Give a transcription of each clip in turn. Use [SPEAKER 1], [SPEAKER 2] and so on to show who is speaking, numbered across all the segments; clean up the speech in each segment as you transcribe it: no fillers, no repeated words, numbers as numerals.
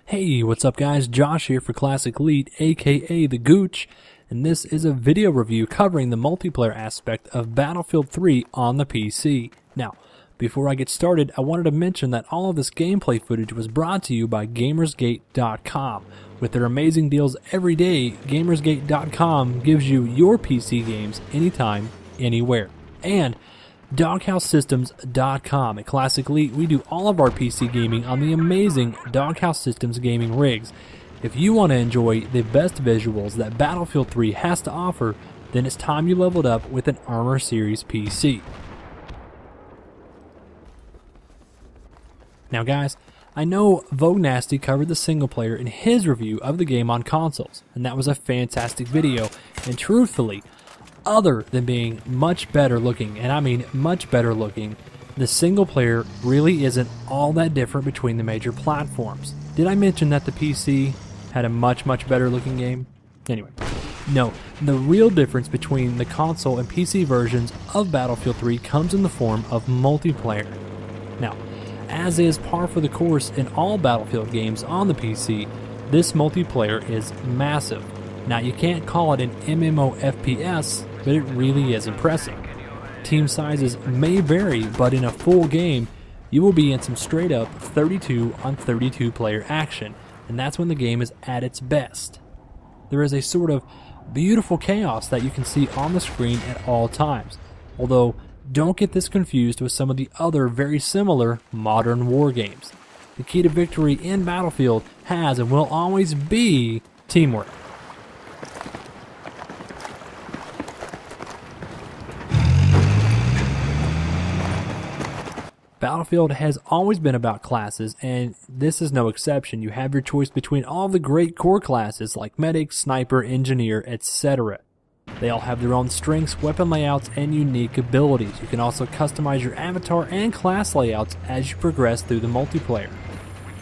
[SPEAKER 1] Hey, what's up guys? Josh here for Classic Elite, aka The Gooch, and this is a video review covering the multiplayer aspect of Battlefield 3 on the PC. Now, before I get started, I wanted to mention that all of this gameplay footage was brought to you by Gamersgate.com. With their amazing deals every day, Gamersgate.com gives you your PC games anytime, anywhere. And DoghouseSystems.com. At Classic Elite, we do all of our PC gaming on the amazing Doghouse Systems gaming rigs. If you want to enjoy the best visuals that Battlefield 3 has to offer, then it's time you leveled up with an Armor Series PC. Now guys, I know Vogue Nasty covered the single player in his review of the game on consoles, and that was a fantastic video, and truthfully, other than being much better looking, and I mean much better looking, the single player really isn't all that different between the major platforms. Did I mention that the PC had a much better looking game? Anyway, no, the real difference between the console and PC versions of Battlefield 3 comes in the form of multiplayer. Now, as is par for the course in all Battlefield games on the PC, this multiplayer is massive. Now, you can't call it an MMO FPS, but it really is impressive. Team sizes may vary, but in a full game, you will be in some straight up 32 on 32 player action, and that's when the game is at its best. There is a sort of beautiful chaos that you can see on the screen at all times, although don't get this confused with some of the other very similar modern war games. The key to victory in Battlefield has and will always be teamwork. Battlefield has always been about classes, and this is no exception. You have your choice between all the great core classes like Medic, Sniper, Engineer, etc. They all have their own strengths, weapon layouts, and unique abilities. You can also customize your avatar and class layouts as you progress through the multiplayer.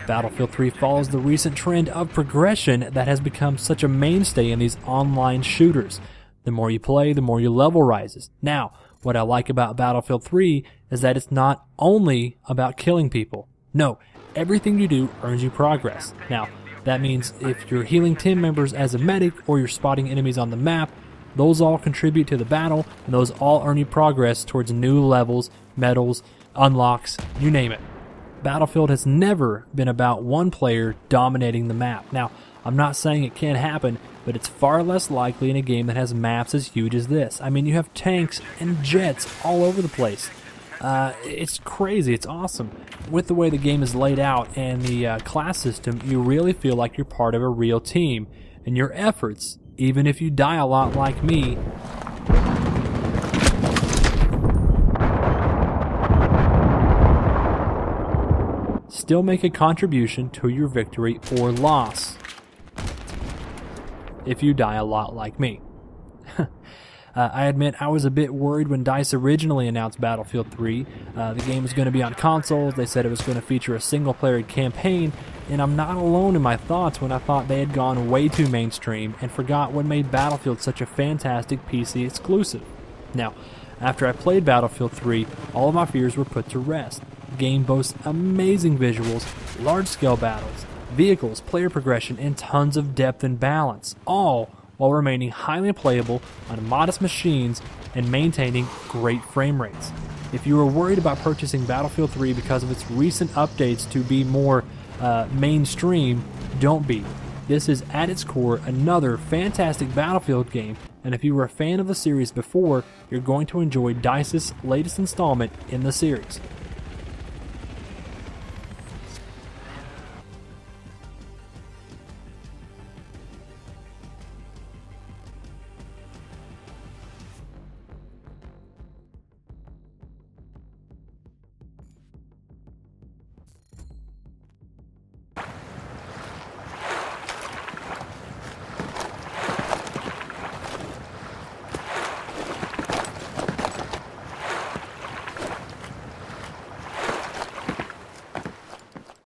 [SPEAKER 1] Battlefield 3 follows the recent trend of progression that has become such a mainstay in these online shooters. The more you play, the more your level rises. Now, what I like about Battlefield 3 is that it's not only about killing people. No, everything you do earns you progress. Now, that means if you're healing team members as a medic or you're spotting enemies on the map, those all contribute to the battle, and those all earn you progress towards new levels, medals, unlocks, you name it. Battlefield has never been about one player dominating the map. Now, I'm not saying it can't happen, but it's far less likely in a game that has maps as huge as this. I mean, you have tanks and jets all over the place. It's crazy. It's awesome. With the way the game is laid out and the class system, you really feel like you're part of a real team. And your efforts, even if you die a lot like me, still make a contribution to your victory or loss. If you die a lot like me. I admit I was a bit worried when DICE originally announced Battlefield 3. The game was going to be on consoles, they said it was going to feature a single-player campaign, and I'm not alone in my thoughts when I thought they had gone way too mainstream and forgot what made Battlefield such a fantastic PC exclusive. Now, after I played Battlefield 3, all of my fears were put to rest. The game boasts amazing visuals, large-scale battles, vehicles, player progression, and tons of depth and balance, all while remaining highly playable on modest machines and maintaining great frame rates. If you were worried about purchasing Battlefield 3 because of its recent updates to be more mainstream, don't be. This is at its core another fantastic Battlefield game, and if you were a fan of the series before, you're going to enjoy DICE's latest installment in the series.